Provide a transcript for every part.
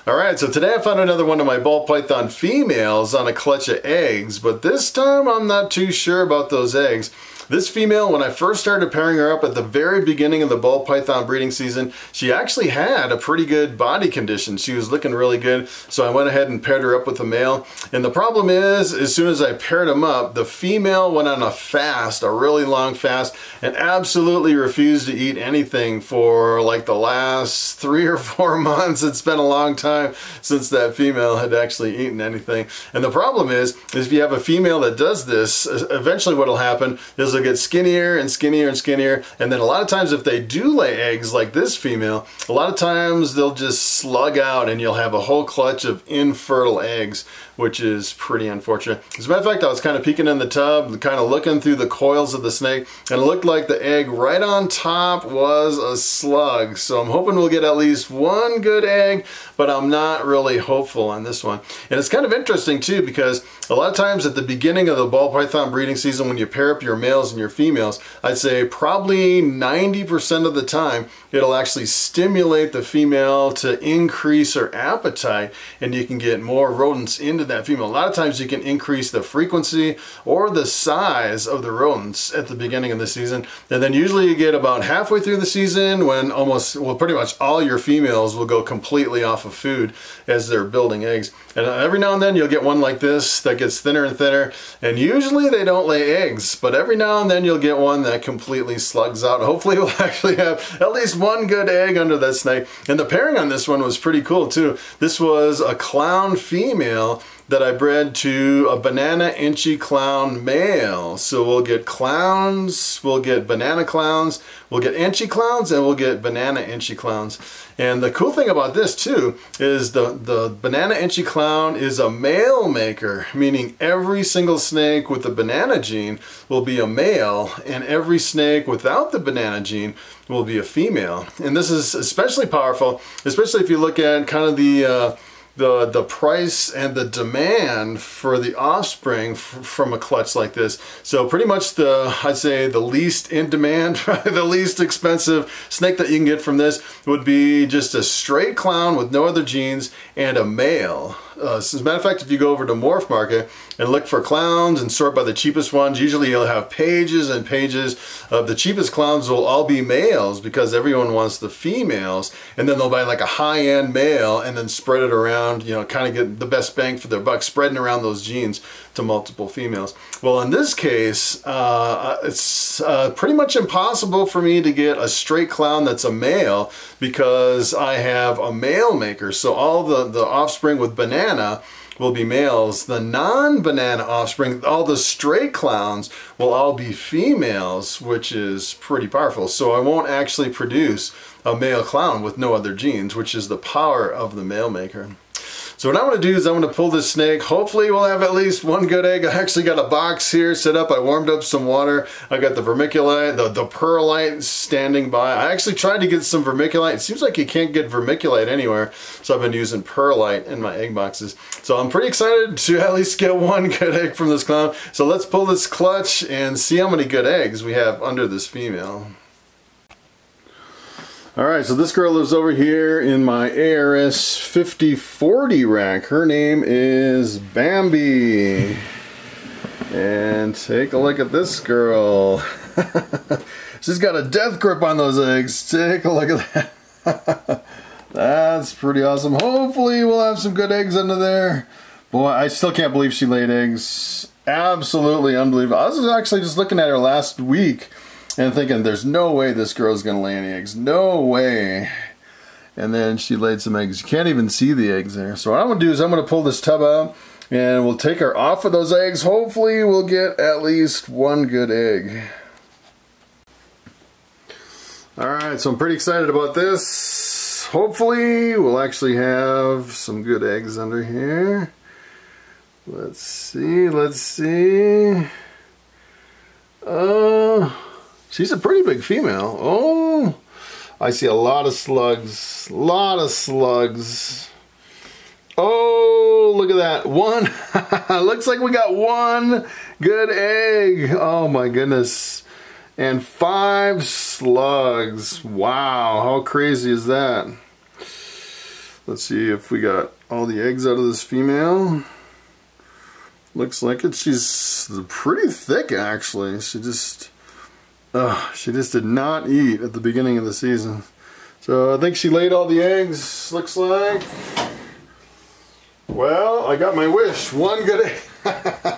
Alright, so today I found another one of my Ball Python females on a clutch of eggs, but this time I'm not too sure about those eggs. This female, when I first started pairing her up at the very beginning of the Ball Python breeding season, she actually had a pretty good body condition. She was looking really good, so I went ahead and paired her up with the male. And the problem is, as soon as I paired them up, the female went on a fast, a really long fast, and absolutely refused to eat anything for like the last 3 or 4 months. It's been a long time since that female had actually eaten anything. And the problem is if you have a female that does this, eventually what will happen is they'll get skinnier and skinnier and skinnier, and then a lot of times if they do lay eggs like this female, a lot of times they'll just slug out and you'll have a whole clutch of infertile eggs, which is pretty unfortunate. As a matter of fact, I was kind of peeking in the tub, kind of looking through the coils of the snake, and it looked like the egg right on top was a slug. So I'm hoping we'll get at least one good egg, but I'm not really hopeful on this one. And it's kind of interesting too, because a lot of times at the beginning of the Ball Python breeding season, when you pair up your males and your females, I'd say probably 90% of the time it'll actually stimulate the female to increase her appetite, and you can get more rodents into that female. A lot of times you can increase the frequency or the size of the rodents at the beginning of the season, and then usually you get about halfway through the season when almost, well, pretty much all your females will go completely off of food as they're building eggs. And every now and then you'll get one like this that gets thinner and thinner, and usually they don't lay eggs, but every now and then you'll get one that completely slugs out. Hopefully we'll actually have at least one good egg under that snake. And the pairing on this one was pretty cool too. This was a clown female that I bred to a banana inchy clown male. So we'll get clowns, we'll get banana clowns, we'll get inchy clowns, and we'll get banana inchy clowns. And the cool thing about this too is the banana inchy clown is a male maker, meaning every single snake with the banana gene will be a male, and every snake without the banana gene will be a female. And this is especially powerful, especially if you look at kind of the price and the demand for the offspring from a clutch like this. So pretty much I'd say the least in demand, the least expensive snake that you can get from this would be just a straight clown with no other genes and a male. As a matter of fact, if you go over to MorphMarket and look for clowns and sort by the cheapest ones, usually you'll have pages and pages of the cheapest clowns will all be males because everyone wants the females, and then they'll buy like a high-end male and then spread it around, you know, kind of get the best bang for their buck, spreading around those genes to multiple females. Well, in this case, it's pretty much impossible for me to get a straight clown that's a male because I have a male maker. So all the offspring with banana will be males. The non-banana offspring, all the straight clowns, will all be females, which is pretty powerful. So I won't actually produce a male clown with no other genes, which is the power of the male maker. So what I'm going to do is I'm going to pull this snake. Hopefully we'll have at least one good egg. I actually got a box here set up. I warmed up some water. I got the vermiculite, the perlite standing by. I actually tried to get some vermiculite. It seems like you can't get vermiculite anywhere, so I've been using perlite in my egg boxes. So I'm pretty excited to at least get one good egg from this clown. So let's pull this clutch and see how many good eggs we have under this female. Alright, so this girl lives over here in my ARS 5040 rack. Her name is Bambi. And take a look at this girl. She's got a death grip on those eggs. Take a look at that. That's pretty awesome. Hopefully we'll have some good eggs under there. Boy, I still can't believe she laid eggs. Absolutely unbelievable. I was actually just looking at her last week and thinking, there's no way this girl's gonna lay any eggs. No way. And then she laid some eggs. You can't even see the eggs there. So what I'm gonna do is I'm gonna pull this tub out and we'll take her off of those eggs. Hopefully we'll get at least one good egg. Alright, so I'm pretty excited about this. Hopefully we'll actually have some good eggs under here. Let's see, let's see. She's a pretty big female. Oh, I see a lot of slugs. Lot of slugs. Oh, look at that. One. Looks like we got one good egg. Oh my goodness. And 5 slugs. Wow, how crazy is that? Let's see if we got all the eggs out of this female. Looks like it. She's pretty thick actually. She just did not eat at the beginning of the season. So I think she laid all the eggs, looks like. Well, I got my wish. One good egg.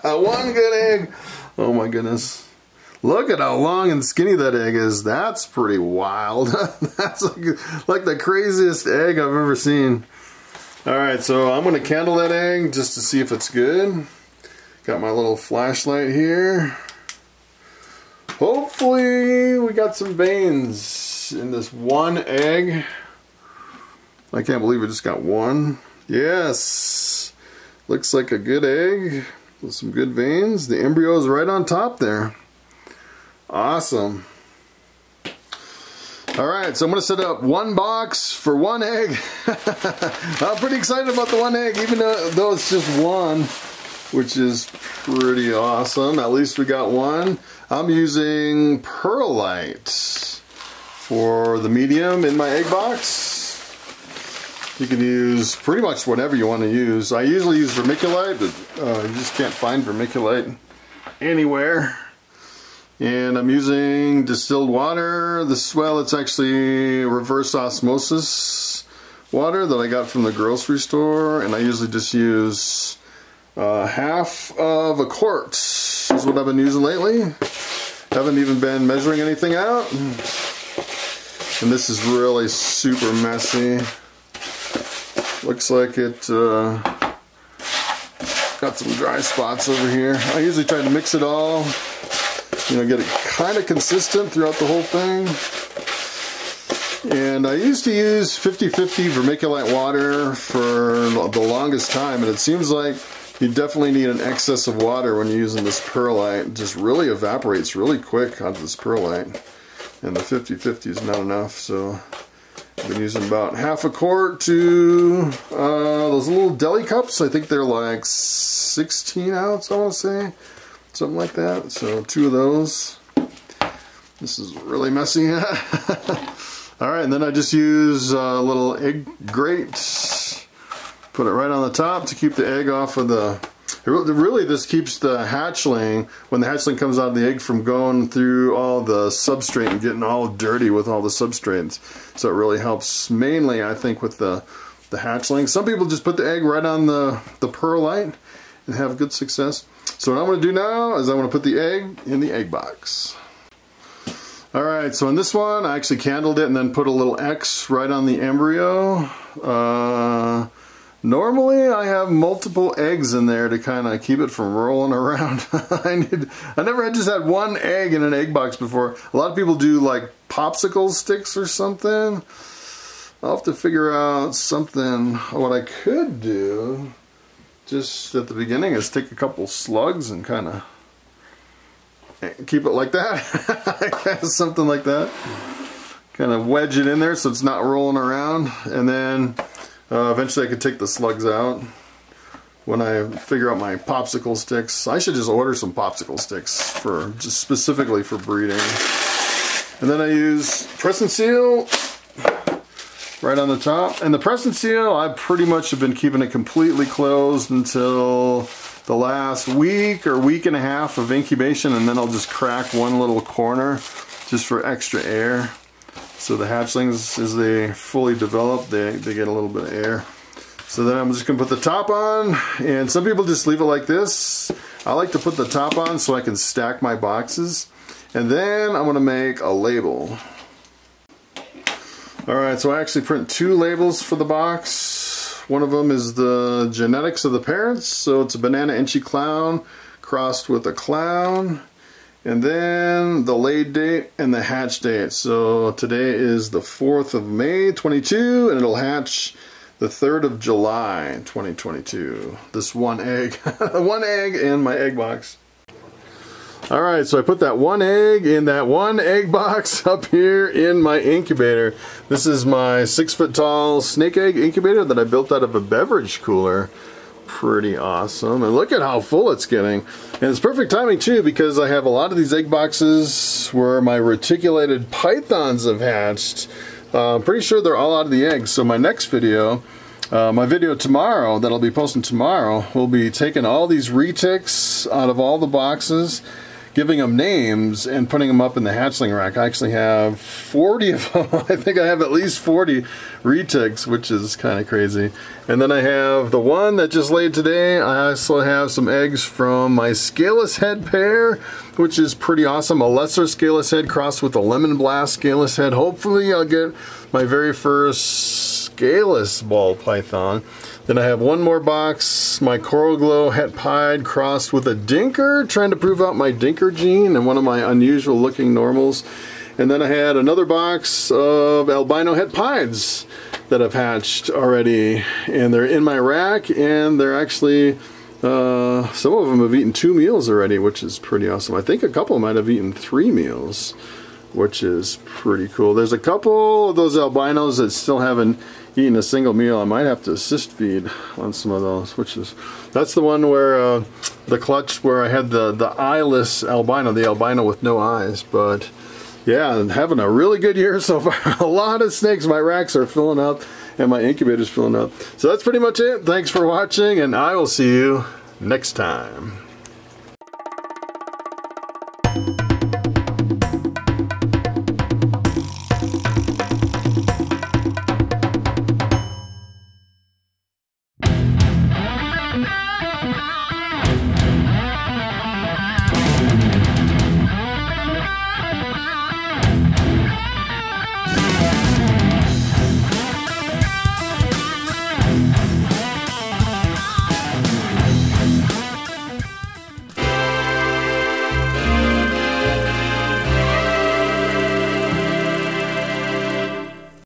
One good egg. Oh my goodness. Look at how long and skinny that egg is. That's pretty wild. That's like the craziest egg I've ever seen. Alright, so I'm going to candle that egg just to see if it's good. Got my little flashlight here. Hopefully we got some veins in this one egg. I can't believe we just got one. Yes, looks like a good egg with some good veins. The embryo is right on top there. Awesome. Alright, so I'm going to set up one box for one egg. I'm pretty excited about the one egg, even though it's just one, which is pretty awesome. At least we got one. I'm using perlite for the medium in my egg box. You can use pretty much whatever you want to use. I usually use vermiculite, but you just can't find vermiculite anywhere. And I'm using distilled water. It's actually reverse osmosis water that I got from the grocery store, and I usually just use half of a quart is what I've been using lately. Haven't even been measuring anything out. And this is really super messy. Looks like it got some dry spots over here. I usually try to mix it all, you know, get it kind of consistent throughout the whole thing. And I used to use 50-50 vermiculite water for the longest time, and it seems like you definitely need an excess of water when you're using this perlite. It just really evaporates really quick onto this perlite, and the 50-50 is not enough. So I've been using about half a quart to those little deli cups. I think they're like 16 ounce, I want to say, something like that. So 2 of those. This is really messy. Alright, and then I just use a little egg grate. Put it right on the top to keep the egg off of the... Really, this keeps the hatchling, when the hatchling comes out of the egg, from going through all the substrate and getting all dirty with all the substrates. So it really helps mainly, I think, with the hatchling. Some people just put the egg right on the perlite and have good success. So what I'm going to do now is I'm going to put the egg in the egg box. Alright, so in this one I actually candled it and then put a little X right on the embryo. Normally I have multiple eggs in there to kind of keep it from rolling around. I never just had one egg in an egg box before. A lot of people do like popsicle sticks or something. I'll have to figure out something. What I could do just at the beginning is take a couple slugs and kind of keep it like that. Something like that. Kind of wedge it in there so it's not rolling around, and then eventually I could take the slugs out when I figure out my popsicle sticks. I should just order some popsicle sticks for just specifically for breeding. And then I use press and seal right on the top. And the press and seal, I pretty much have been keeping it completely closed until the last week or week and a half of incubation, and then I'll just crack one little corner just for extra air. So the hatchlings, as they fully develop, they get a little bit of air. So then I'm just going to put the top on, and some people just leave it like this. I like to put the top on so I can stack my boxes. And then I'm going to make a label. Alright, so I actually print 2 labels for the box. One of them is the genetics of the parents, so it's a banana inchy clown crossed with a clown. And then the laid date and the hatch date. So today is the 4th of May 22, and it'll hatch the 3rd of July 2022. This one egg. One egg in my egg box. Alright, so I put that one egg in that one egg box up here in my incubator. This is my 6-foot tall snake egg incubator that I built out of a beverage cooler. Pretty awesome. And look at how full it's getting. And it's perfect timing too, because I have a lot of these egg boxes where my reticulated pythons have hatched. Pretty sure they're all out of the eggs. So my next video, My video tomorrow that I'll be posting tomorrow will be taking all these retics out of all the boxes, giving them names, and putting them up in the hatchling rack. I actually have 40 of them. I think I have at least 40 retics, which is kind of crazy. And then I have the one that just laid today. I also have some eggs from my scaleless head pair, which is pretty awesome. A lesser scaleless head crossed with a lemon blast scaleless head. Hopefully I'll get my very first scaleless ball python. Then I have one more box, my Coral Glow Het Pied crossed with a dinker, trying to prove out my dinker gene and one of my unusual looking normals. And then I had another box of albino Het Pieds that I've hatched already, and they're in my rack, and they're actually, some of them have eaten 2 meals already, which is pretty awesome. I think a couple might have eaten 3 meals, which is pretty cool. There's a couple of those albinos that still haven't eaten a single meal. I might have to assist feed on some of those, that's the one where the clutch where I had the eyeless albino, the albino with no eyes. But yeah, having a really good year so far. A lot of snakes. My racks are filling up and my incubator's filling up. So that's pretty much it. Thanks for watching, and I will see you next time.